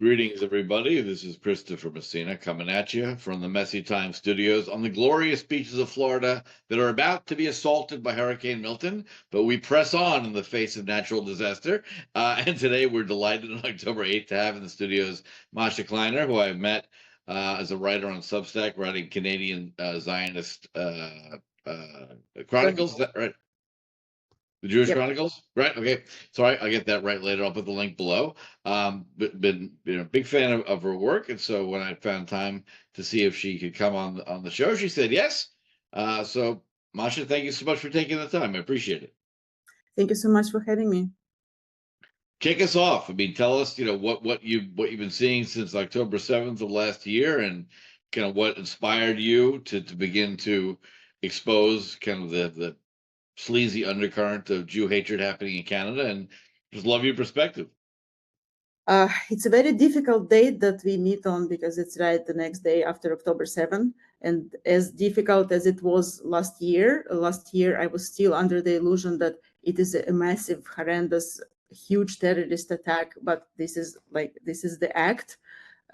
Greetings, everybody. This is Christopher Messina coming at you from the Messy Time Studios on the glorious beaches of Florida that are about to be assaulted by Hurricane Milton, but we press on in the face of natural disaster. And today we're delighted on October 8th to have in the studios Masha Kleiner, who I met as a writer on Substack, writing Canadian Zionist Chronicles. Is that right? The Jewish Yep. Chronicles, right? Okay, sorry, I'll get that right later. I'll put the link below. Been a big fan of her work, and so when I found time to see if she could come on the show, she said yes. So Masha, thank you so much for taking the time. I appreciate it. Thank you so much for having me. Kick us off. I mean, tell us, what you've been seeing since October 7th of last year, and kind of what inspired you to begin to expose kind of the sleazy undercurrent of Jew hatred happening in Canada, and just love your perspective. It's a very difficult date that we meet on because it's right the next day after October 7th. And as difficult as it was last year I was still under the illusion that it is a massive, horrendous, huge terrorist attack, but this is the act.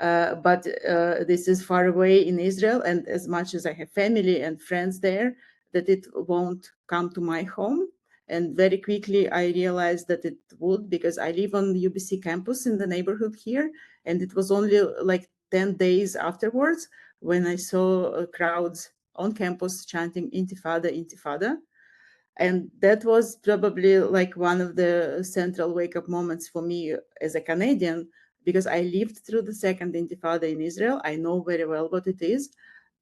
But this is far away in Israel, and as much as I have family and friends there, that it won't come to my home. And very quickly, I realized that it would, because I live on the UBC campus in the neighborhood here. And it was only like 10 days afterwards when I saw crowds on campus chanting Intifada, Intifada. And that was probably like one of the central wake-up moments for me as a Canadian, because I lived through the second Intifada in Israel. I know very well what it is.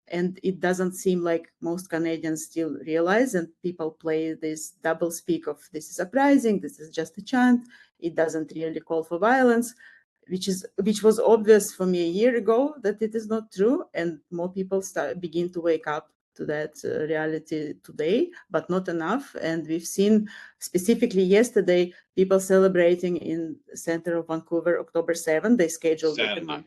And it doesn't seem like most Canadians still realize, and people play this double speak of this is uprising, this is just a chant, it doesn't really call for violence, which was obvious for me a year ago that it is not true, and more people begin to wake up to that reality today, but not enough. And we've seen specifically yesterday people celebrating in the center of Vancouver October 7th. They scheduled it a month.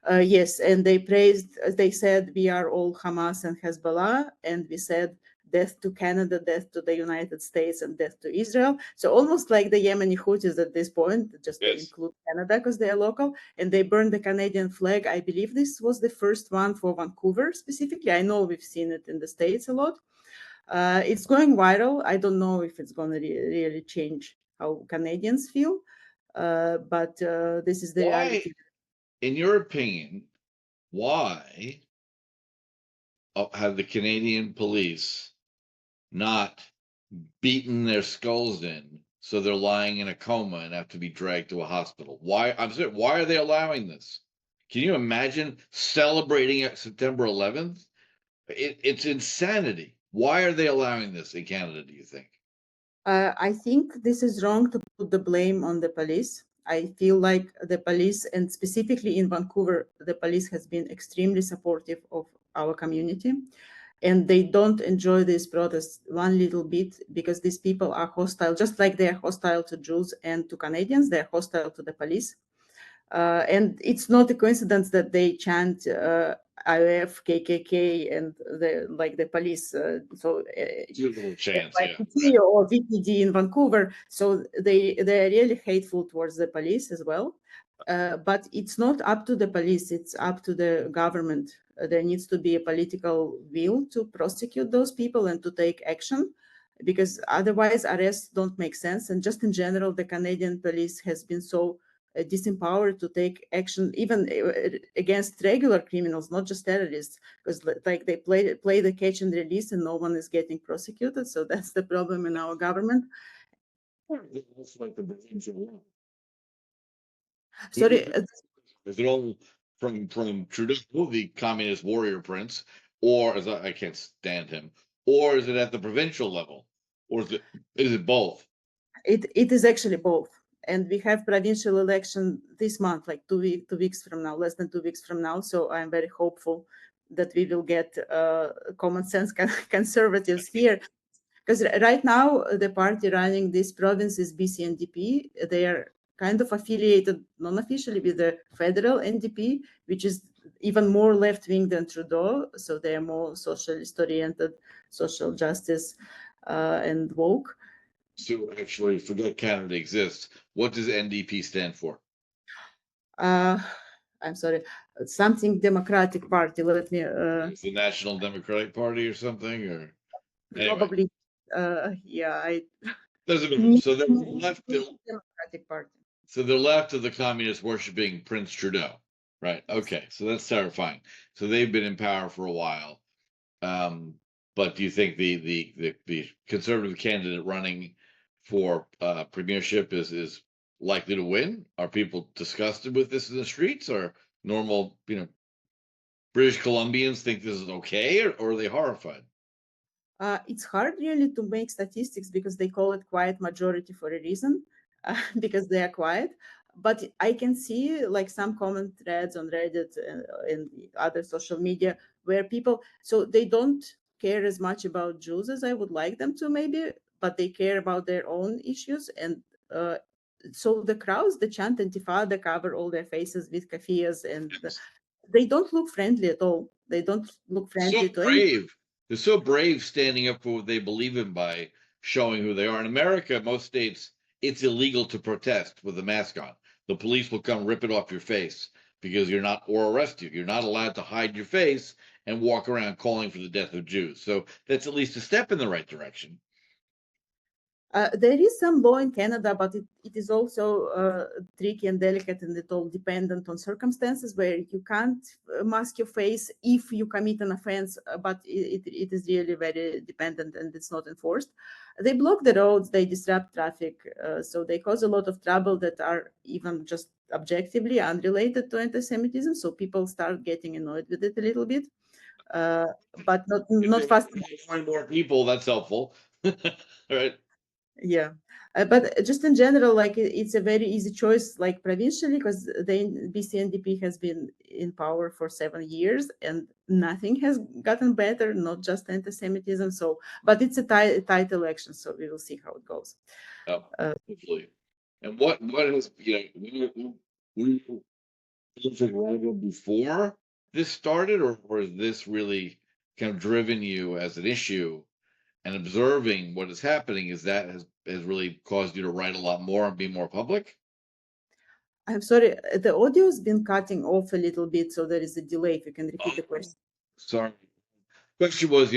Yes, and they said we are all Hamas and Hezbollah, and we said death to Canada, death to the United States, and death to Israel. So almost like the Yemeni Houthis at this point, just to include Canada because they are local, and they burned the Canadian flag. I believe this was the first one for Vancouver specifically. I know we've seen it in the States a lot. It's going viral. I don't know if it's going to really change how Canadians feel, but this is the reality. In your opinion, why have the Canadian police not beaten their skulls in so they're lying in a coma and have to be dragged to a hospital? Why are they allowing this? Can you imagine celebrating at September 11th? It's insanity. Why are they allowing this in Canada, do you think? I think this is wrong to put the blame on the police. I feel like the police, and specifically in Vancouver, the police has been extremely supportive of our community. And they don't enjoy these protests one little bit because these people are hostile, just like they're hostile to Jews and to Canadians, they're hostile to the police. And it's not a coincidence that they chant IOF, KKK, and the police. Chance, yeah. Or VPD in Vancouver. So they're really hateful towards the police as well. But it's not up to the police, it's up to the government. There needs to be a political will to prosecute those people and to take action, because otherwise arrests don't make sense. And just in general, the Canadian police has been so disempowered to take action even against regular criminals, not just terrorists, because like they play the catch and release and no one is getting prosecuted. So that's the problem in our government. Sorry, is it all from Trudeau, the communist warrior prince, or I can't stand him, or is it at the provincial level, or is it both? It is actually both. And we have provincial election this month, like 2 weeks from now, less than 2 weeks from now. So I'm very hopeful that we will get common sense conservatives here. Because right now, the party running this province is BC-NDP. They are kind of affiliated non-officially with the federal NDP, which is even more left-wing than Trudeau. So they are more socialist-oriented, social justice, and woke. So actually, forget Canada exists. What does NDP stand for? I'm sorry, something Democratic Party. Let me It's the National Democratic Party or something, or anyway, probably. Yeah, I doesn't matter. So they're left. Democratic Party. So they're left of the communists worshiping Prince Trudeau, right? Okay, so that's terrifying. So they've been in power for a while. But do you think the conservative candidate running for premiership is likely to win? Are people disgusted with this in the streets, or normal, British Columbians think this is okay, or are they horrified? It's hard really to make statistics because they call it quiet majority for a reason, because they are quiet. But I can see like some comment threads on Reddit and other social media where people, so they don't care as much about Jews as I would like them to, maybe, but they care about their own issues. And uh, so the crowds that chant Intifada cover all their faces with kafiyas, and they don't look friendly at all. They don't look friendly So to any. brave. They're so brave standing up for what they believe in by showing who they are. In America, most states, it's illegal to protest with a mask on. The police will come rip it off your face because you're not, or arrest you. You're not allowed to hide your face and walk around calling for the death of Jews. So that's at least a step in the right direction. There is some law in Canada, but it is also tricky and delicate, and it's all dependent on circumstances where you can't mask your face if you commit an offense, but it is really very dependent and it's not enforced. They block the roads, they disrupt traffic, so they cause a lot of trouble that are even just objectively unrelated to anti-Semitism. So people start getting annoyed with it a little bit, but not fast. More people, that's helpful. Right. Yeah, but just in general, like it's a very easy choice, like provincially, because the BCNDP has been in power for 7 years and nothing has gotten better, not just anti-Semitism. So, but it's a tight election, so we will see how it goes. Hopefully. And what has we before this started, or has this really kind of driven you as an issue, and observing what is happening is that has really caused you to write a lot more and be more public? I'm sorry, the audio has been cutting off a little bit, so there is a delay. If you can repeat the question. Sorry. Question was,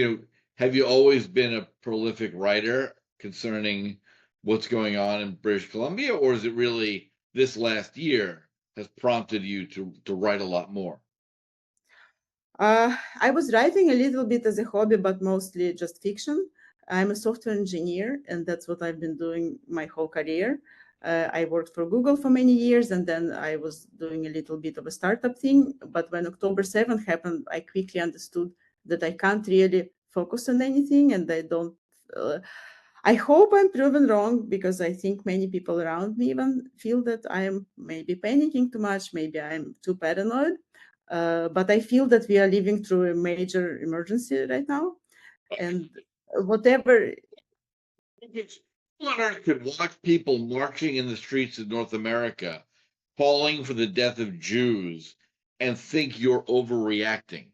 have you always been a prolific writer concerning what's going on in British Columbia, or is it really this last year has prompted you to write a lot more? I was writing a little bit as a hobby, but mostly just fiction. I'm a software engineer, and that's what I've been doing my whole career. I worked for Google for many years, and then I was doing a little bit of a startup thing. But when October 7th happened, I quickly understood that I can't really focus on anything, and I don't. I hope I'm proven wrong, because I think many people around me even feel that I am maybe panicking too much, maybe I'm too paranoid. But I feel that we are living through a major emergency right now, and whatever. Who on earth could watch people marching in the streets of North America, calling for the death of Jews, and think you're overreacting?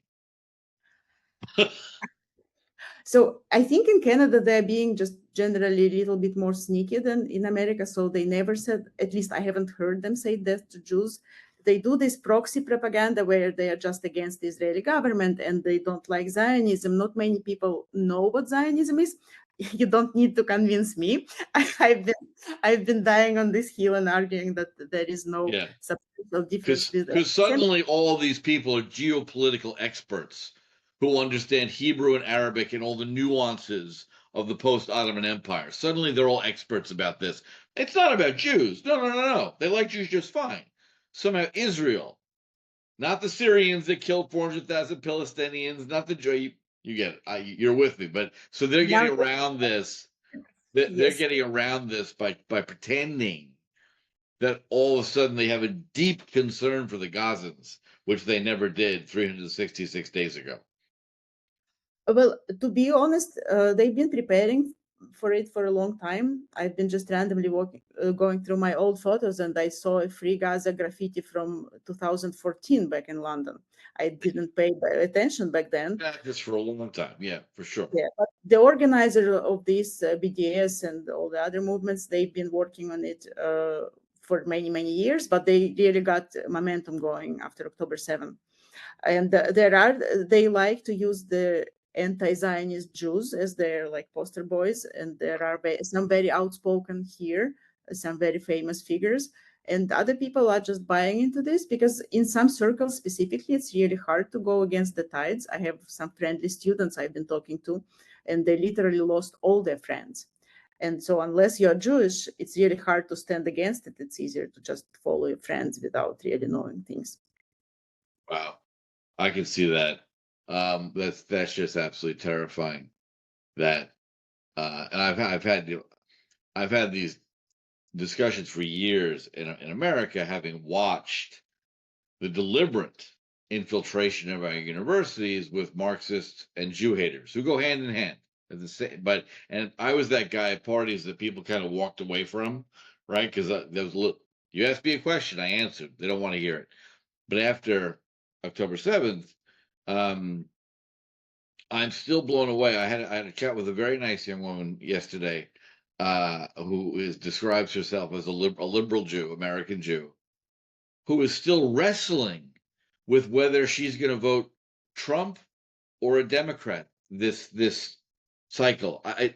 So I think in Canada they're being just generally a little bit more sneaky than in America. So they never said, at least I haven't heard them say death to Jews. They do this proxy propaganda where they are just against the Israeli government and they don't like Zionism. Not many people know what Zionism is. You don't need to convince me. I've been dying on this hill and arguing that there is no substantial difference with Because suddenly all these people are geopolitical experts who understand Hebrew and Arabic and all the nuances of the post-Ottoman Empire. Suddenly they're all experts about this. It's not about Jews. No. They like Jews just fine. Somehow Israel, not the Syrians that killed 400,000 Palestinians, not the Jew. You get it. You're with me. But so they're getting around this. They're getting around this by pretending that all of a sudden they have a deep concern for the Gazans, which they never did 366 days ago. Well, to be honest, they've been preparing for it for a long time. I've been just randomly going through my old photos, and I saw a Free Gaza graffiti from 2014 back in London. I didn't pay attention back then. Just for a long time, yeah, for sure. Yeah, but the organizer of this BDS and all the other movements, they've been working on it for many, many years, but they really got momentum going after October 7th. And they like to use the anti-Zionist Jews as their like poster boys, and there are some very outspoken here, some very famous figures, and other people are just buying into this because in some circles specifically, it's really hard to go against the tides. I have some friendly students I've been talking to, and they literally lost all their friends. And so unless you're Jewish, it's really hard to stand against it. It's easier to just follow your friends without really knowing things. Wow, I can see that. That's just absolutely terrifying. That, and I've had these discussions for years in America, having watched the deliberate infiltration of our universities with Marxists and Jew haters who go hand in hand at the same. But and I was that guy at parties that people kind of walked away from, right? Because there was a little. You asked me a question, I answered. They don't want to hear it. But after October 7th, I'm still blown away. I had a chat with a very nice young woman yesterday, who describes herself as a liberal Jew, American Jew, who is still wrestling with whether she's going to vote Trump or a Democrat this cycle. I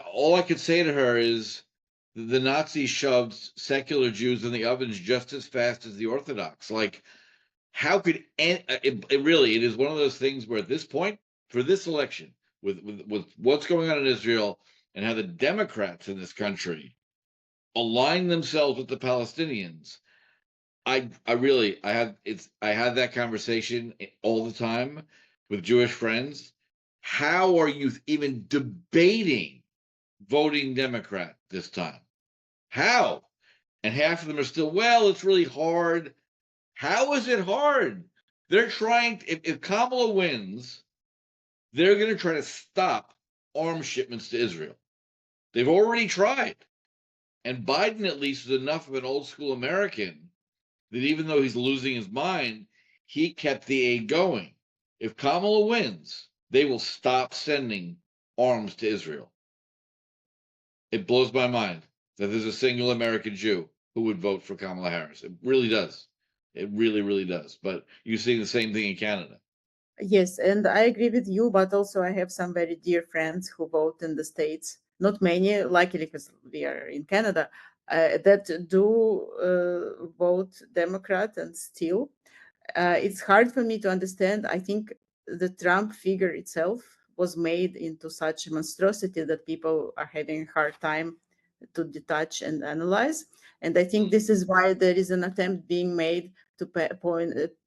all I could say to her is the Nazis shoved secular Jews in the ovens just as fast as the Orthodox. Like, how could it really? It is one of those things where at this point, for this election, with what's going on in Israel and how the Democrats in this country align themselves with the Palestinians, I had that conversation all the time with Jewish friends. How are you even debating voting Democrat this time? How? And half of them are still, well, it's really hard. How is it hard? They're trying, if Kamala wins, they're going to try to stop arms shipments to Israel. They've already tried. And Biden, at least, is enough of an old school American that even though he's losing his mind, he kept the aid going. If Kamala wins, they will stop sending arms to Israel. It blows my mind that there's a single American Jew who would vote for Kamala Harris. It really does. It really, really does. But you're seeing the same thing in Canada. Yes, and I agree with you, but also I have some very dear friends who vote in the States. Not many, luckily, because we are in Canada, that do vote Democrat, and still. It's hard for me to understand. I think the Trump figure itself was made into such a monstrosity that people are having a hard time to detach and analyze. And I think this is why there is an attempt being made to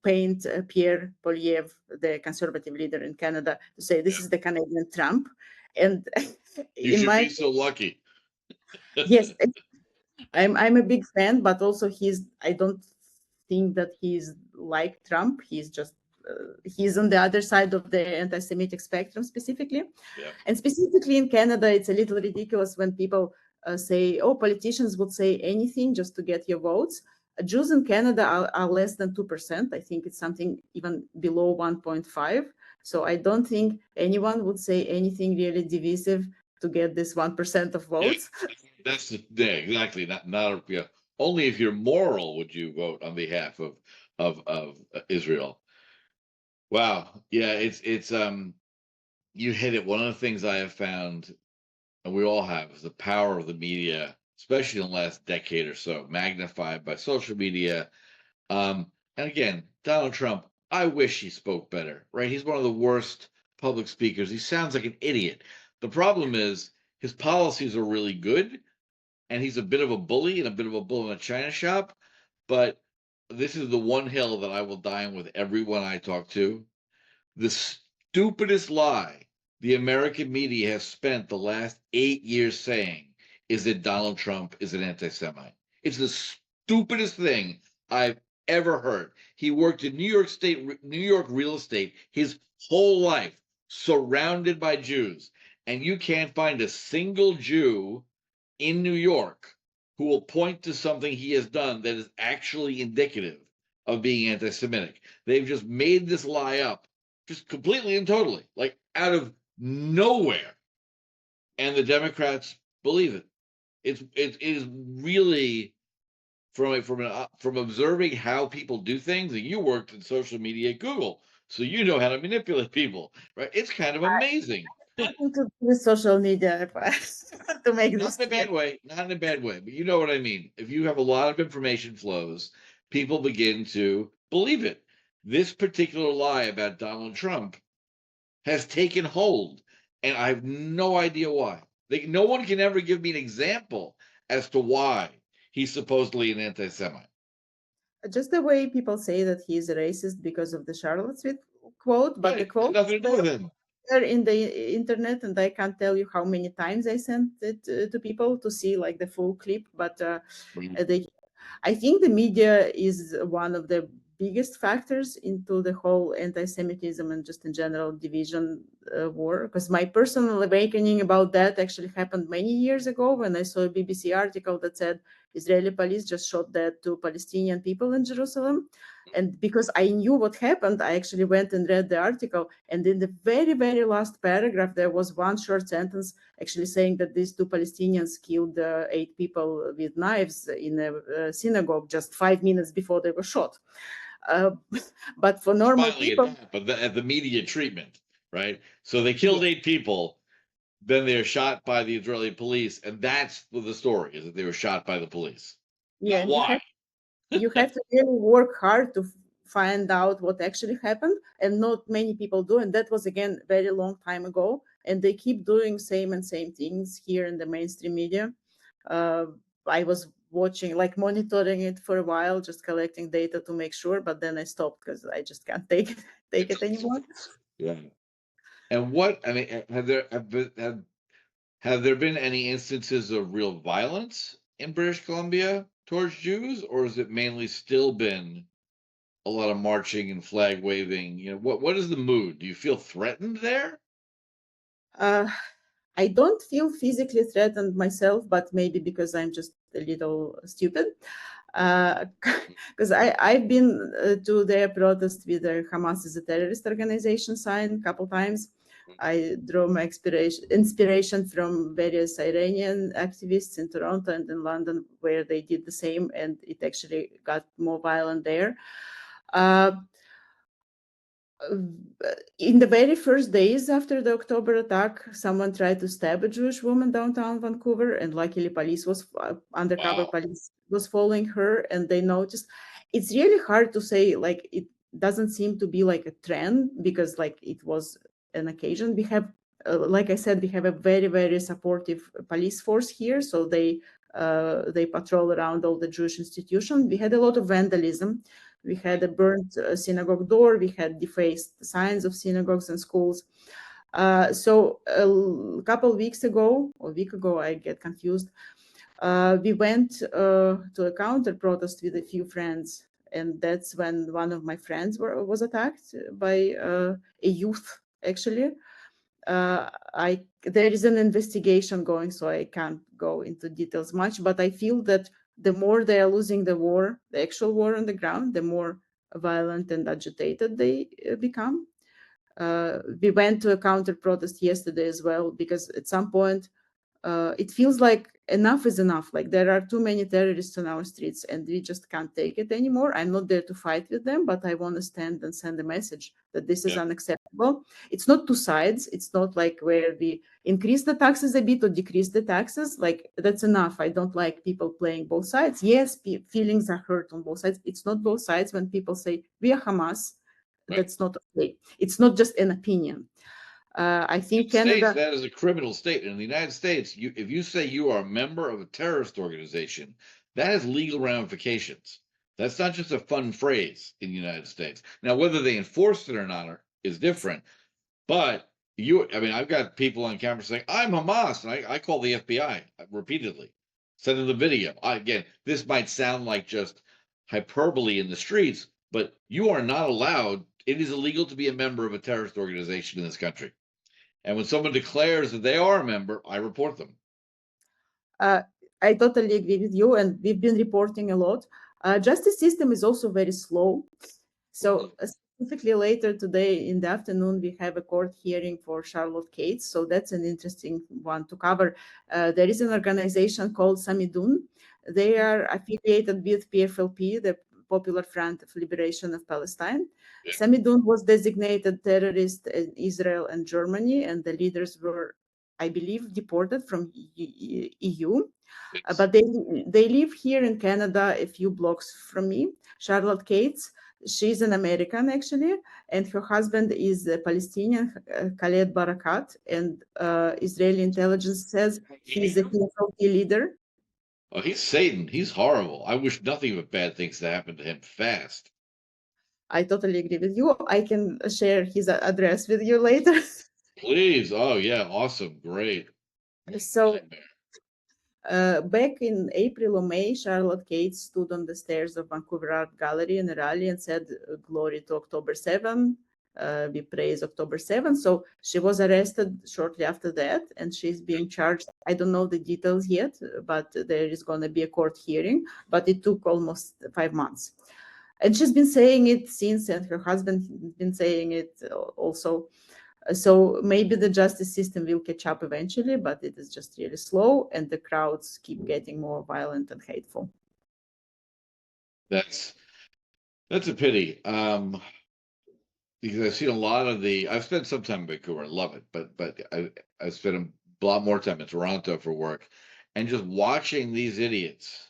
paint Pierre Poilievre, the conservative leader in Canada, to say this is the Canadian Trump. And You should be so lucky. yes, I'm a big fan, but also I don't think that he's like Trump. He's on the other side of the anti-Semitic spectrum specifically. Yeah. And specifically in Canada, it's a little ridiculous when people say, oh, politicians would say anything just to get your votes. Jews in Canada are less than 2%. I think it's something even below 1.5. So I don't think anyone would say anything really divisive to get this 1% of votes. Yeah, exactly. Not yeah. Only if you're moral would you vote on behalf of Israel. Wow. Yeah, it's you hit it. One of the things I have found, and we all have, is the power of the media, especially in the last decade or so, magnified by social media. And again, Donald Trump, I wish he spoke better, right? He's one of the worst public speakers. He sounds like an idiot. The problem is his policies are really good, and he's a bit of a bully and a bit of a bull in a china shop. But this is the one hill that I will die on with everyone I talk to. The stupidest lie the American media has spent the last 8 years saying is that Donald Trump is an anti-Semite. It's the stupidest thing I've ever heard. He worked in New York real estate his whole life, surrounded by Jews, and you can't find a single Jew in New York who will point to something he has done that is actually indicative of being anti-Semitic. They've just made this lie up, just completely and totally, like out of nowhere, and the Democrats believe it. It is really from observing how people do things, and you worked in social media at Google, so you know how to manipulate people, right? It's kind of amazing. Nothing to do with social media to make Not this in a clear. bad way, not in a bad way, but you know what I mean. If you have a lot of information flows, people begin to believe it. This particular lie about Donald Trump has taken hold, and I have no idea why. No one can ever give me an example as to why he's supposedly an anti-Semite. Just the way people say that he is a racist because of the Charlottesville quote, but the Right, had quote nothing to do with him. there in the internet, and I can't tell you how many times I sent it to people to see like the full clip. But they, I think the media is one of the biggest factors into the whole anti-Semitism and just in general division war. Because my personal awakening about that actually happened many years ago when I saw a BBC article that said Israeli police just shot dead 2 Palestinian people in Jerusalem. And because I knew what happened, I actually went and read the article. And in the very, very last paragraph, there was one short sentence actually saying that these 2 Palestinians killed 8 people with knives in a synagogue just 5 minutes before they were shot. Uh, but for normal Smiling people, at that, but at the media treatment, right? So they killed 8 people, then they're shot by the Israeli police, and that's the story: is that they were shot by the police. yeah, Not and why. you have to really work hard to find out what actually happened, and not many people do. And that was again very long time ago, and they keep doing same and same things here in the mainstream media. uh, I was watching, like monitoring it for a while, just collecting data to make sure, but then I stopped because I just can't take it anymore. Yeah. And what I mean, have there been any instances of real violence in British Columbia towards Jews, or has it mainly still been a lot of marching and flag waving? You know, what is the mood? Do you feel threatened there? Uh, I don't feel physically threatened myself, but maybe because I'm just a little stupid. Because I've been to their protest with the Hamas is a terrorist organization sign a couple times. I draw my inspiration from various Iranian activists in Toronto and in London, where they did the same, and it actually got more violent there. Uh, in the very first days after the October attack, someone tried to stab a Jewish woman downtown Vancouver, and luckily, police was undercover Wow. police was following her, and they noticed. It's really hard to say, like, it doesn't seem to be like a trend because, like, it was an occasion. We have, like I said, we have a very, very supportive police force here, so they patrol around all the Jewish institutions. We had a lot of vandalism. We had a burnt synagogue door. We had defaced signs of synagogues and schools. So a couple weeks ago, or a week ago, I get confused. We went to a counter protest with a few friends, and that's when one of my friends was attacked by a youth, actually. There is an investigation going, so I can't go into details much, but I feel that the more they are losing the war, the actual war on the ground, the more violent and agitated they become. We went to a counter protest yesterday as well, because at some point it feels like enough is enough. Like, there are too many terrorists on our streets and we just can't take it anymore. I'm not there to fight with them, but I want to stand and send a message that this is unacceptable. It's not two sides. It's not like where we increase the taxes a bit or decrease the taxes. Like, that's enough. I don't like people playing both sides. Yes, feelings are hurt on both sides. It's not both sides when people say we are Hamas. Right. That's not okay. It's not just an opinion. I think Canada. That is a criminal state. In the United States, if you say you are a member of a terrorist organization, that has legal ramifications. That's not just a fun phrase in the United States. Now, whether they enforce it or not is different. But I've got people on camera saying, I'm Hamas, and I call the FBI repeatedly, send them the video. Again, this might sound like just hyperbole in the streets, but you are not allowed. It is illegal to be a member of a terrorist organization in this country. And when someone declares that they are a member, I report them. I totally agree with you, and we've been reporting a lot. Justice system is also very slow. So specifically later today in the afternoon, we have a court hearing for Charlotte Cates. So that's an interesting one to cover. There is an organization called Samidun, They are affiliated with PFLP, the Popular Front of Liberation of Palestine. Yeah. Samidun was designated terrorist in Israel and Germany, and the leaders were, I believe, deported from EU. But they live here in Canada, a few blocks from me. Charlotte Cates, she's an American actually, and her husband is a Palestinian, Khaled Barakat, and Israeli intelligence says he's a PFLP leader. Oh, he's Satan. He's horrible. I wish nothing but bad things to happen to him fast. I totally agree with you. I can share his address with you later. Please. Oh, yeah. Awesome. Great. So Nightmare. back in April or May, Charlotte Cates stood on the stairs of Vancouver Art Gallery in a rally and said, "Glory to October 7. We praise October 7." So she was arrested shortly after that, and she's being charged. I don't know the details yet, but there is going to be a court hearing. But it took almost 5 months. And she's been saying it since, and her husband been saying it also. So maybe the justice system will catch up eventually, but it is just really slow, and the crowds keep getting more violent and hateful. That's a pity. Because I've seen a lot of I've spent some time in Vancouver. I love it, but I spent a lot more time in Toronto for work, and just watching these idiots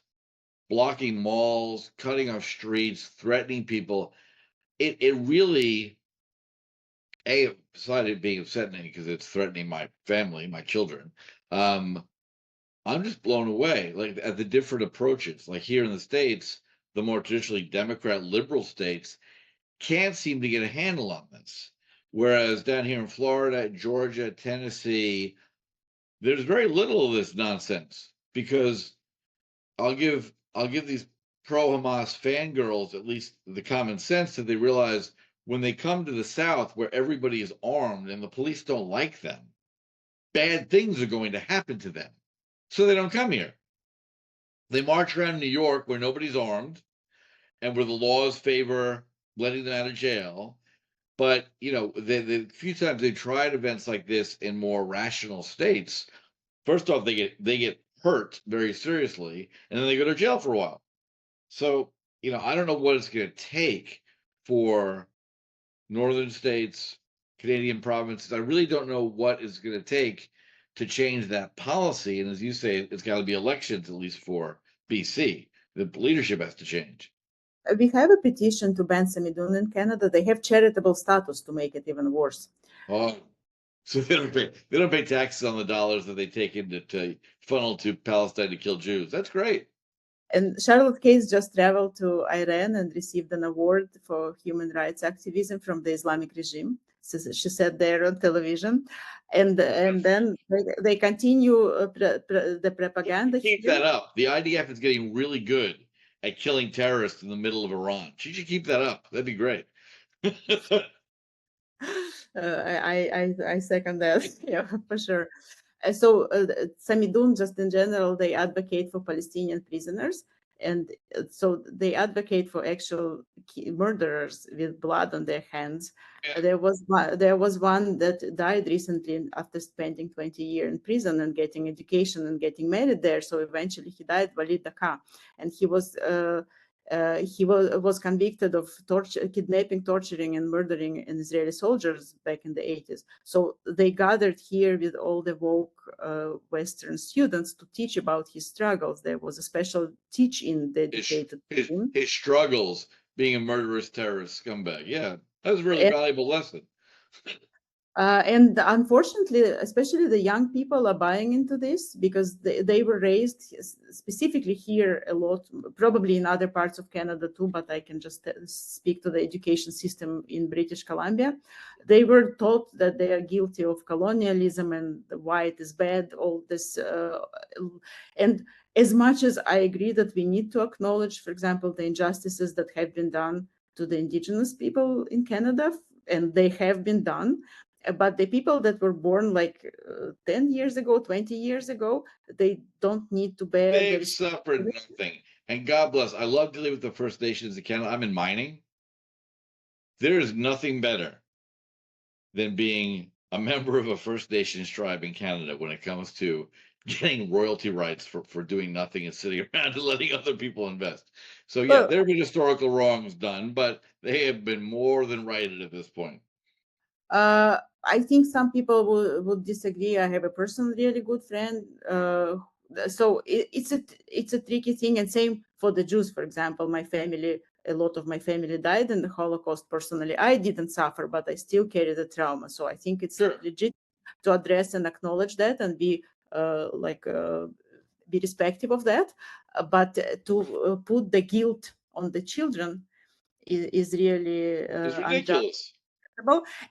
blocking malls, cutting off streets, threatening people. It really, besides it being upsetting because it's threatening my family, my children. I'm just blown away, like at the different approaches. Like here in the States, the more traditionally Democrat liberal states can't seem to get a handle on this. Whereas down here in Florida, Georgia, Tennessee, there's very little of this nonsense because I'll give these pro-Hamas fangirls at least the common sense that they realize when they come to the South where everybody is armed and the police don't like them, bad things are going to happen to them. So they don't come here. They march around New York where nobody's armed and where the laws favor letting them out of jail. But the few times they tried events like this in more rational states, first off, they get hurt very seriously, and then they go to jail for a while. So I don't know what it's going to take for northern states, Canadian provinces. I really don't know what it's going to take to change that policy. And as you say, it's got to be elections, at least for BC. The leadership has to change. We have a petition to ban Samidun in Canada. They have charitable status to make it even worse. Oh, so they don't pay taxes on the dollars that they take in to funnel to Palestine to kill Jews. That's great. And Charlotte Case just traveled to Iran and received an award for human rights activism from the Islamic regime. So she said there on television, and then they continue the propaganda. Keep that up. The IDF is getting really good at killing terrorists in the middle of Iran. She should keep that up. That'd be great. I second that. Yeah, for sure. So Samidun, just in general, they advocate for Palestinian prisoners, and so they advocate for actual murderers with blood on their hands. Yeah. There was one that died recently after spending 20 years in prison and getting education and getting married there. So eventually he died, Walid Daka, and he was convicted of kidnapping, torturing, and murdering Israeli soldiers back in the 80s. So they gathered here with all the woke Western students to teach about his struggles. There was a special teach-in dedicated to him. His struggles being a murderous terrorist scumbag. Yeah, that was a really valuable lesson. And unfortunately, especially the young people are buying into this because they were raised specifically here a lot, probably in other parts of Canada too, but I can just speak to the education system in British Columbia. They were taught that they are guilty of colonialism and white is bad, all this. And as much as I agree that we need to acknowledge, for example, the injustices that have been done to the Indigenous people in Canada, and they have been done, but the people that were born like 10 years ago, 20 years ago, they don't need to bear. They've suffered nothing. And God bless. I love dealing with the First Nations in Canada. I'm in mining. There is nothing better than being a member of a First Nations tribe in Canada when it comes to getting royalty rights for doing nothing and sitting around and letting other people invest. So yeah, Well, there have been historical wrongs done, but they have been more than righted at this point. I think some people would disagree. I have a personal really good friend. So it's a tricky thing, and same for the Jews, for example. My family, a lot of my family died in the Holocaust. Personally, I didn't suffer, but I still carry the trauma. So I think it's Sure. legit to address and acknowledge that and be be respectful of that. But to put the guilt on the children is really It's unjust. ridiculous.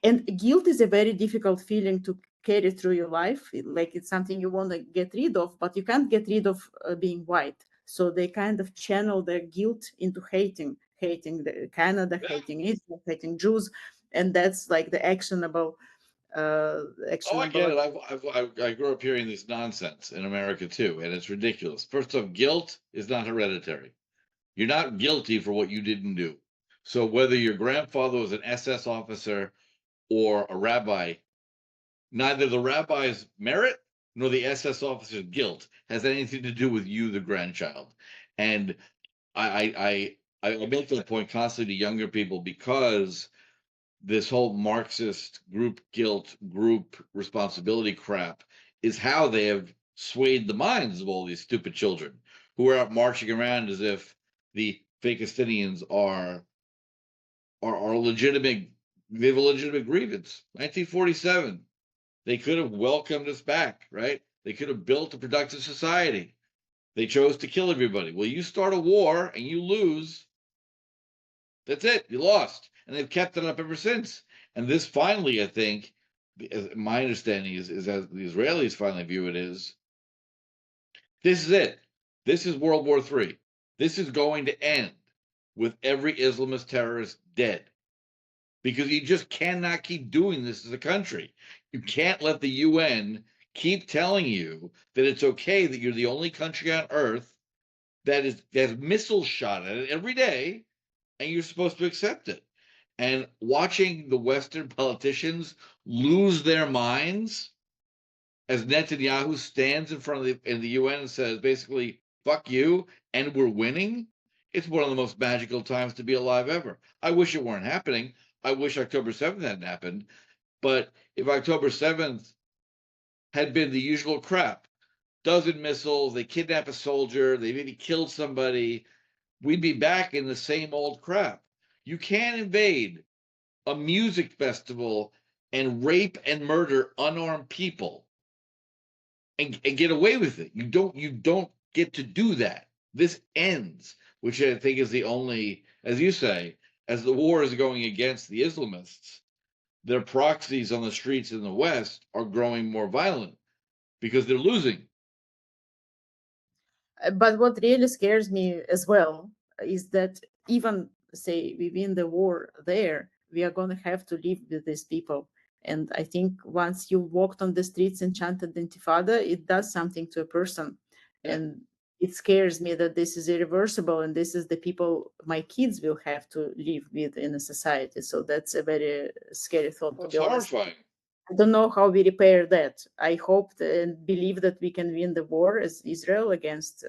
And guilt is a very difficult feeling to carry through your life. Like it's something you want to get rid of, but you can't get rid of being white. So they kind of channel their guilt into hating the Canada, Yeah. hating Israel, hating Jews, and that's like the actionable, Oh, I get actionable. it. I grew up hearing this nonsense in America too, and it's ridiculous. First off, guilt is not hereditary. You're not guilty for what you didn't do. So whether your grandfather was an SS officer or a rabbi, neither the rabbi's merit nor the SS officer's guilt has anything to do with you, the grandchild. And I make that point constantly to younger people because this whole Marxist group guilt, group responsibility crap is how they have swayed the minds of all these stupid children who are out marching around as if the Fakistinians are legitimate. They have a legitimate grievance. 1947, they could have welcomed us back, right? They could have built a productive society. They chose to kill everybody. Well, you start a war and you lose. That's it. You lost. And they've kept it up ever since. And this finally, I think, my understanding is as the Israelis finally view it is, this is it. This is World War III. This is going to end with every Islamist terrorist dead. Because you just cannot keep doing this as a country. You can't let the UN keep telling you that it's okay that you're the only country on earth that has missiles shot at it every day, and you're supposed to accept it. And watching the Western politicians lose their minds as Netanyahu stands in front of the UN and says basically "fuck you" and we're winning. It's one of the most magical times to be alive ever. I wish it weren't happening. I wish October 7th hadn't happened. But if October 7th had been the usual crap, dozen missiles, they kidnap a soldier, they maybe killed somebody, we'd be back in the same old crap. You can't invade a music festival and rape and murder unarmed people and get away with it. You don't get to do that. This ends, which I think is the only, as you say, as the war is going against the Islamists, their proxies on the streets in the West are growing more violent because they're losing. But what really scares me as well is that even say we win the war there, we are going to have to live with these people. And I think once you walked on the streets and chanted Intifada, it does something to a person. Yeah, And it scares me that this is irreversible and this is the people my kids will have to live with in a society. So that's a very scary thought, well, to it's be honest. horrifying. I don't know how we repair that. I hope and believe that we can win the war as Israel against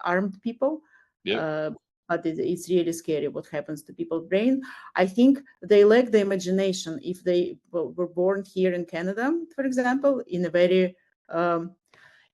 armed people. Yep. Uh, but it's really scary what happens to people's brain. I think they lack the imagination. If they were born here in Canada, for example, in a very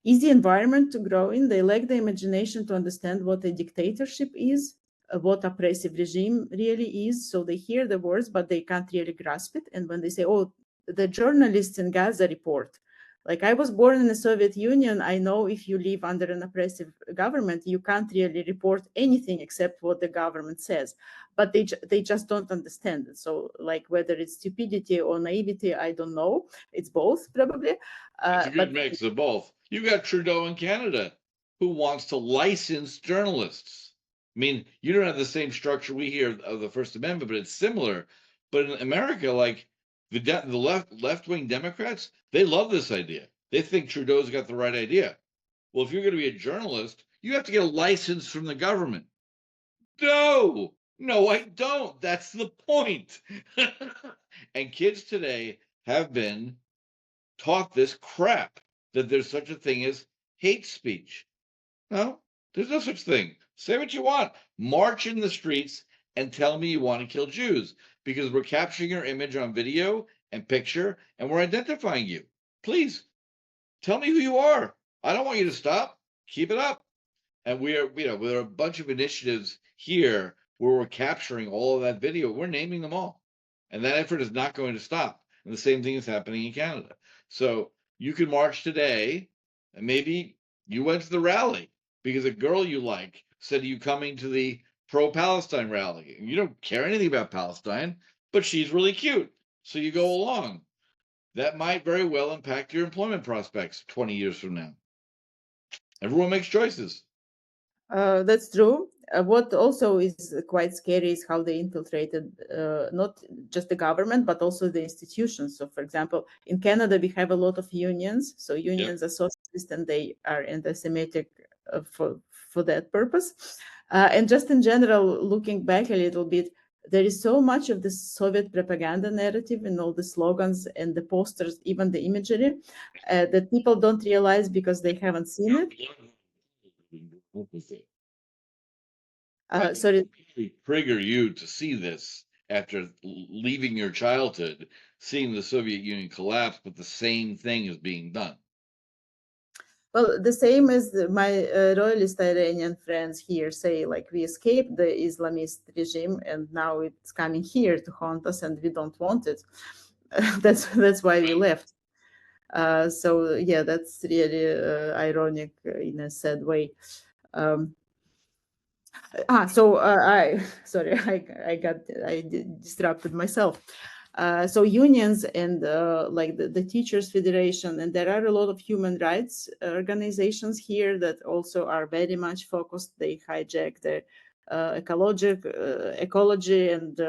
easy environment to grow in, they lack the imagination to understand what a dictatorship is, what oppressive regime really is. So they hear the words, but they can't really grasp it. And when they say, "Oh, the journalists in Gaza report," like I was born in the Soviet Union, I know if you live under an oppressive government, you can't really report anything except what the government says. But they just don't understand it. So like whether it's stupidity or naivety, I don't know. It's both probably. It's a good But mix of both. You got Trudeau in Canada who wants to license journalists. I mean, you don't have the same structure we hear of the First Amendment, but it's similar. But in America, like the left wing Democrats, they love this idea. They think Trudeau's got the right idea. Well, if you're going to be a journalist, you have to get a license from the government. No, no, I don't. That's the point. And kids today have been taught this crap that there's such a thing as hate speech. No, there's no such thing. Say what you want. March in the streets and tell me you want to kill Jews because we're capturing your image on video and picture and we're identifying you. Please tell me who you are. I don't want you to stop. Keep it up. And there are a bunch of initiatives here where we're capturing all of that video. We're naming them all. And that effort is not going to stop. And the same thing is happening in Canada. So you can march today, and maybe you went to the rally because a girl you like said, "Are you coming to the pro-Palestine rally?" And you don't care anything about Palestine, but she's really cute. So you go along. That might very well impact your employment prospects 20 years from now. Everyone makes choices. That's true. What also is quite scary is how they infiltrated not just the government, but also the institutions. So, for example, in Canada, we have a lot of unions. So, unions are socialist and they are anti-Semitic for that purpose. And just in general, looking back a little bit, there is so much of the Soviet propaganda narrative in all the slogans and the posters, even the imagery, that people don't realize because they haven't seen it. Sorry. Trigger you to see this after leaving your childhood, seeing the Soviet Union collapse, but the same thing is being done. Well, the same as my royalist Iranian friends here say, like, we escaped the Islamist regime and now it's coming here to haunt us and we don't want it. That's why we left. So yeah, that's really ironic in a sad way. I disrupted myself. So unions and like the Teachers Federation, and there are a lot of human rights organizations here that also are very much focused. They hijack the ecology and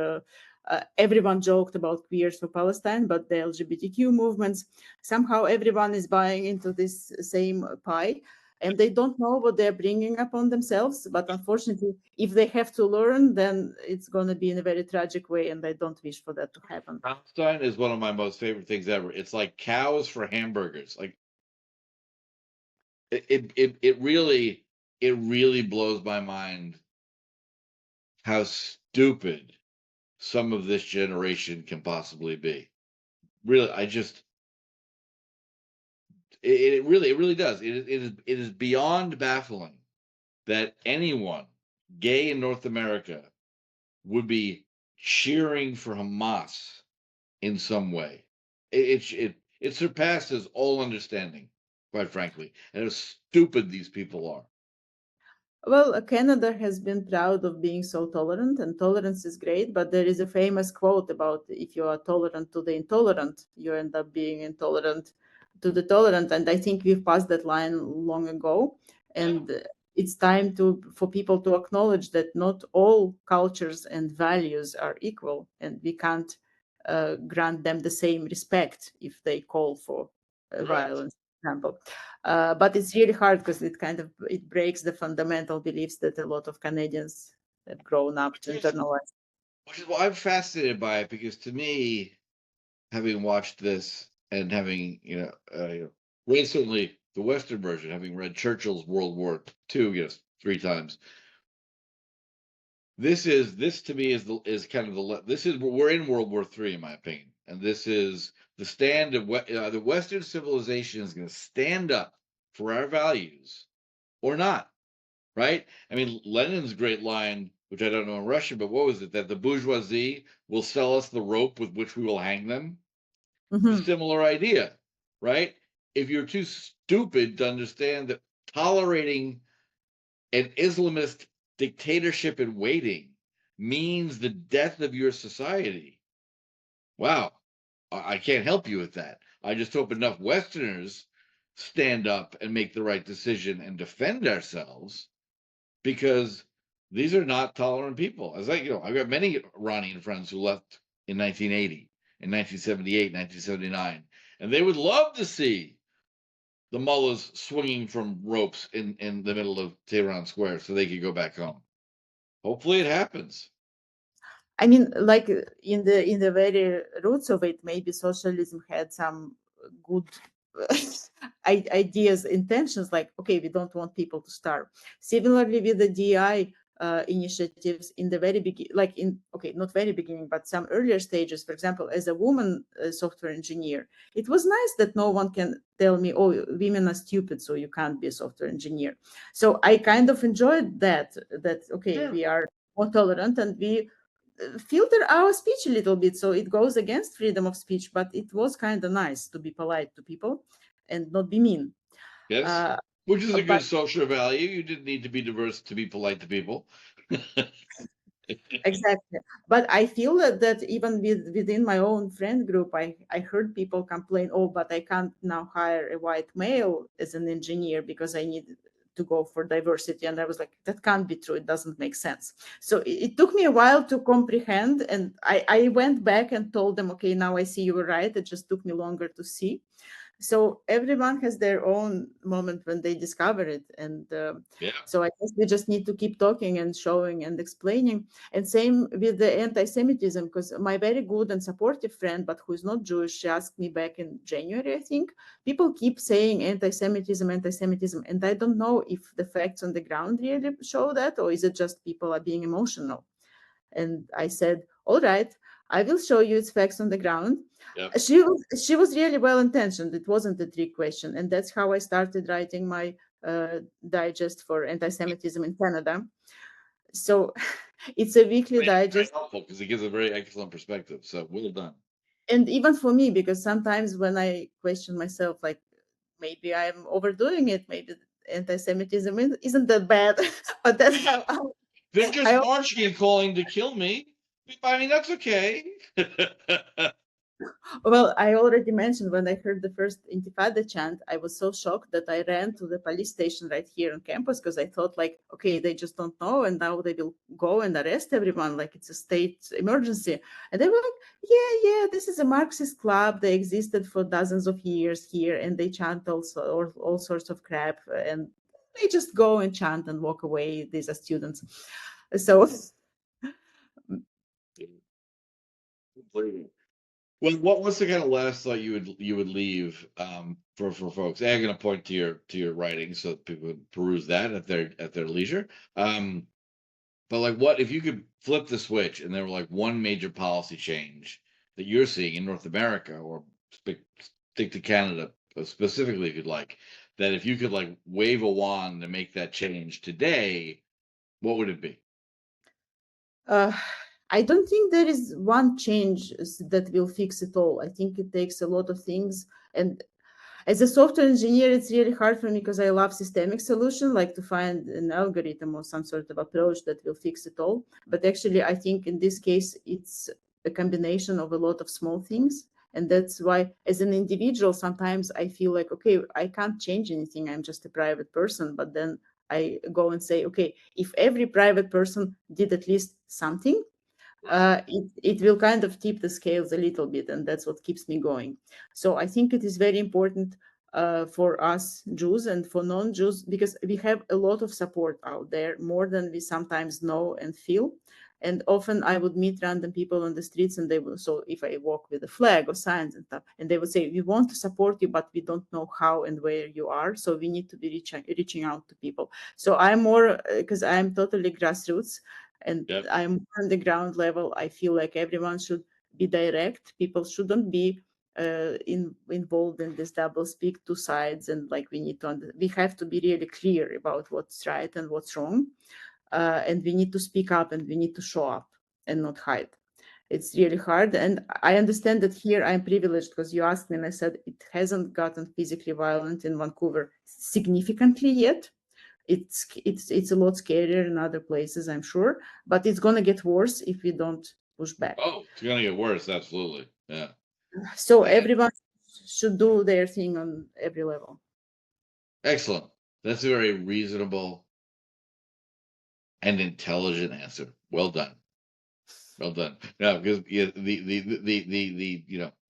everyone joked about queers for Palestine, but the LGBTQ movements, somehow everyone is buying into this same pie. And they don't know what they're bringing upon themselves. But unfortunately, if they have to learn, then it's going to be in a very tragic way. And I don't wish for that to happen. Palestine is one of my most favorite things ever. It's like cows for hamburgers. Like it really blows my mind how stupid some of this generation can possibly be. Really, it really does. It is beyond baffling that anyone gay in North America would be cheering for Hamas in some way. It surpasses all understanding, quite frankly, and how stupid these people are. Well, Canada has been proud of being so tolerant, and tolerance is great. But there is a famous quote about if you are tolerant to the intolerant, you end up being intolerant to the tolerant. And I think we've passed that line long ago. And it's time for people to acknowledge that not all cultures and values are equal, and we can't grant them the same respect if they call for violence, for example. But it's really hard because it breaks the fundamental beliefs that a lot of Canadians have grown up to internalize. Which is why I'm fascinated by it, because to me, having watched this and having certainly the Western version, having read Churchill's World War II, 3 times. This to me is kind of we're in World War III in my opinion, and this is the stand of the Western civilization is going to stand up for our values or not, right? I mean, Lenin's great line, which I don't know in Russian, but what was it, that the bourgeoisie will sell us the rope with which we will hang them? Mm-hmm. Similar idea, right? If you're too stupid to understand that tolerating an Islamist dictatorship in waiting means the death of your society, wow, I can't help you with that. I just hope enough Westerners stand up and make the right decision and defend ourselves, because these are not tolerant people. I've got many Iranian friends who left in 1980, in 1978, 1979, and they would love to see the mullahs swinging from ropes in the middle of Tehran Square so they could go back home. Hopefully it happens. I mean, like in the very roots of it, maybe socialism had some good. ideas, intentions, like, okay, we don't want people to starve. Similarly with the DI initiatives in the very beginning, like in, okay, not very beginning, but some earlier stages. For example, as a woman software engineer, it was nice that no one can tell me, oh, women are stupid, so you can't be a software engineer. So I kind of enjoyed that, okay, Sure. we are more tolerant and we filter our speech a little bit, so it goes against freedom of speech, but it was kind of nice to be polite to people and not be mean. Yes. Uh, Which is a good but social value. You didn't need to be diverse to be polite to people. exactly, but I feel that even within my own friend group, I heard people complain, oh, but I can't now hire a white male as an engineer because I need to go for diversity. And I was like, that can't be true, it doesn't make sense. So it took me a while to comprehend, and I went back and told them, okay, now I see you were right, it just took me longer to see. So everyone has their own moment when they discover it, and Yeah. so I guess we just need to keep talking and showing and explaining. And same with the anti-Semitism, because my very good and supportive friend, but who is not Jewish, she asked me back in January, I think, people keep saying anti-Semitism, anti-Semitism, and I don't know if the facts on the ground really show that, or is it just people are being emotional. And I said, all right, I will show you its facts on the ground. Yeah. She was really well intentioned. It wasn't a trick question. And that's how I started writing my digest for anti-Semitism in Canada. So it's a weekly Very digest. helpful because it gives a very excellent perspective. So well done. And even for me, because sometimes when I question myself, like maybe I'm overdoing it, maybe anti-Semitism isn't that bad. But that's how They're just I marching and calling to kill me. I mean, that's okay. Well, I already mentioned when I heard the first Intifada chant, I was so shocked that I ran to the police station right here on campus because I thought, like, okay, they just don't know, and now they will go and arrest everyone, like it's a state emergency. And they were like, yeah, this is a Marxist club. They existed for dozens of years here, and they chant all sorts of crap, and they just go and chant and walk away. These are students. So Well, what's the kind of last thought you would leave for folks? I'm going to point to your writing so that people can peruse that at their leisure. But like, what if you could flip the switch and there were like one major policy change that you're seeing in North America, or stick to Canada specifically if you'd like, that if you could like wave a wand to make that change today, what would it be? Uh, I don't think there is one change that will fix it all. I think it takes a lot of things. And as a software engineer, it's really hard for me because I love systemic solution, like to find an algorithm or some sort of approach that will fix it all. But actually, I think in this case, it's a combination of a lot of small things. And that's why, as an individual, sometimes I feel like, okay, I can't change anything. I'm just a private person. But then I go and say, okay, if every private person did at least something, it will kind of tip the scales a little bit, and that's what keeps me going. So I think it is very important for us Jews and for non-Jews, because we have a lot of support out there, more than we sometimes know and feel. And often I would meet random people on the streets, and they will, so if I walk with a flag or signs and stuff, and they would say, we want to support you, but we don't know how and where you are, so we need to be reaching out to people. So I'm more, because I'm totally grassroots, and Yep. I'm on the ground level. I feel like everyone should be direct. People shouldn't be involved in this double speak, two sides, and like we have to be really clear about what's right and what's wrong, and we need to speak up and we need to show up and not hide. It's really hard, and I understand that here I'm privileged because you asked me and I said it hasn't gotten physically violent in Vancouver significantly yet. It's a lot scarier in other places, I'm sure, but it's going to get worse if we don't push back. Oh, it's gonna get worse. Absolutely. Yeah. So Yeah. everyone should do their thing on every level. Excellent. That's a very reasonable and intelligent answer. Well done. Well done. No, because the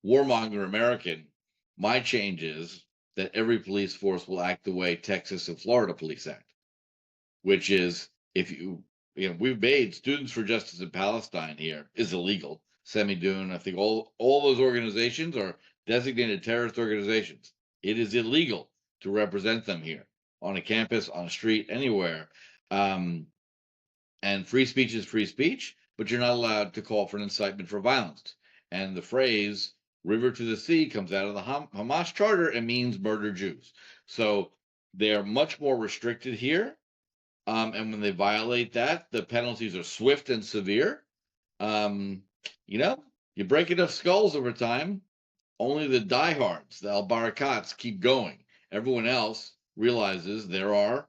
warmonger American, my change is that every police force will act the way Texas and Florida police act, which is if we've made Students for Justice in Palestine here is illegal. Semi-Dune, I think all those organizations are designated terrorist organizations. It is illegal. to represent them here on a campus, on a street, anywhere. And free speech is free speech, but you're not allowed to call for an incitement for violence. And the phrase "river to the sea" comes out of the Hamas charter and means murder Jews. So they're much more restricted here. And when they violate that, the penalties are swift and severe. You break enough skulls over time, only the diehards, the al-barakats, keep going. Everyone else realizes there are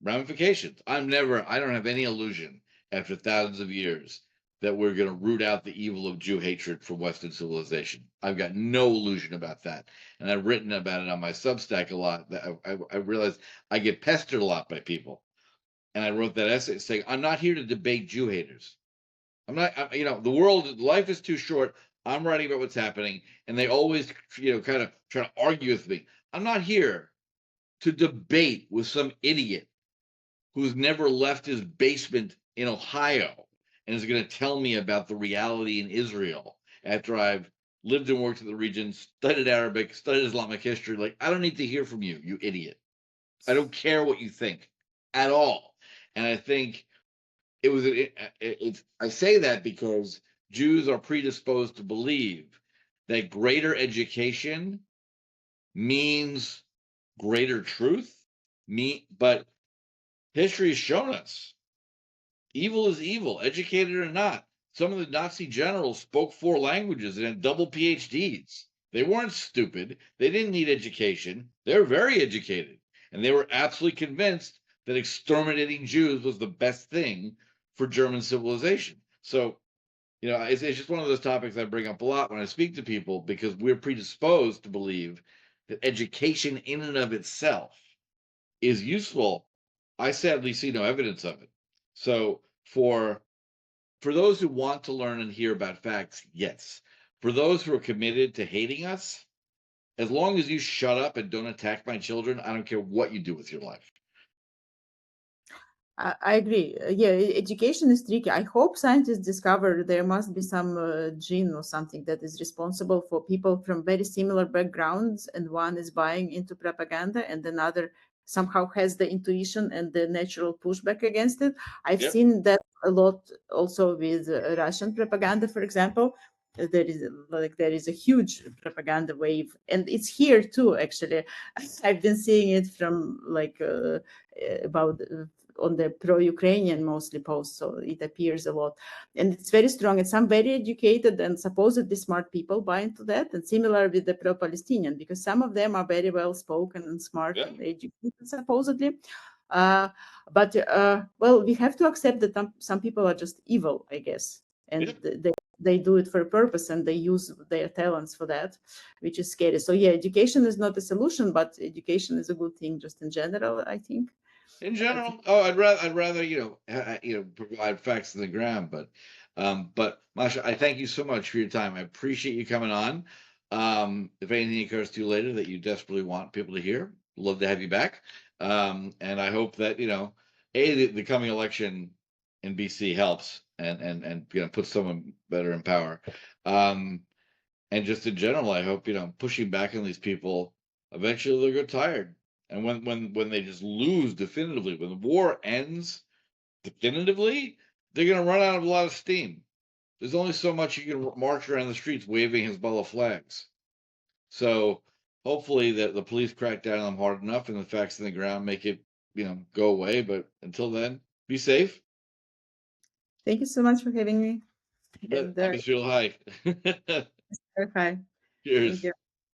ramifications. I don't have any illusion after thousands of years that we're going to root out the evil of Jew hatred from Western civilization. I've got no illusion about that. And I've written about it on my Substack a lot. That I realized I get pestered a lot by people. And I wrote that essay saying, I'm not here to debate Jew haters. I'm not, life is too short. I'm writing about what's happening. And they always, kind of try to argue with me. I'm not here to debate with some idiot who's never left his basement in Ohio and is going to tell me about the reality in Israel after I've lived and worked in the region, studied Arabic, studied Islamic history. Like, I don't need to hear from you, you idiot. I don't care what you think at all. And I think I say that because Jews are predisposed to believe that greater education means greater truth. But history has shown us evil is evil, educated or not. Some of the Nazi generals spoke 4 languages and had double PhDs. They weren't stupid. They didn't need education. They're very educated. And they were absolutely convinced that exterminating Jews was the best thing for German civilization. So, it's just one of those topics I bring up a lot when I speak to people, because we're predisposed to believe that education in and of itself is useful. I sadly see no evidence of it. So for those who want to learn and hear about facts, yes. For those who are committed to hating us, as long as you shut up and don't attack my children, I don't care what you do with your life. I agree. Yeah, education is tricky. I hope scientists discover there must be some gene or something that is responsible for people from very similar backgrounds, and one is buying into propaganda and another somehow has the intuition and the natural pushback against it. I've Yep. seen that a lot also with Russian propaganda, for example. There is a huge propaganda wave, and it's here too. Actually, I've been seeing it from about on the pro-Ukrainian mostly posts, so it appears a lot. And it's very strong, and some very educated and supposedly smart people buy into that, and similar with the pro-Palestinian, because some of them are very well spoken and smart and educated, supposedly. But we have to accept that some people are just evil, I guess, and they do it for a purpose and they use their talents for that, which is scary. So yeah, education is not a solution, but education is a good thing just in general, I think. In general, I'd rather provide facts on the ground. But Masha, I thank you so much for your time. I appreciate you coming on. If anything occurs to you later that you desperately want people to hear, love to have you back. And I hope that the coming election in BC helps and put someone better in power. And just in general, I hope pushing back on these people, eventually they'll get tired. And when they just lose definitively, when the war ends definitively, they're going to run out of a lot of steam. There's only so much you can march around the streets waving Hezbollah flags. So hopefully the police crack down on them hard enough and the facts on the ground make it, go away. But until then, be safe. Thank you so much for having me. But I'm just real high. Hi. Cheers. Thank you.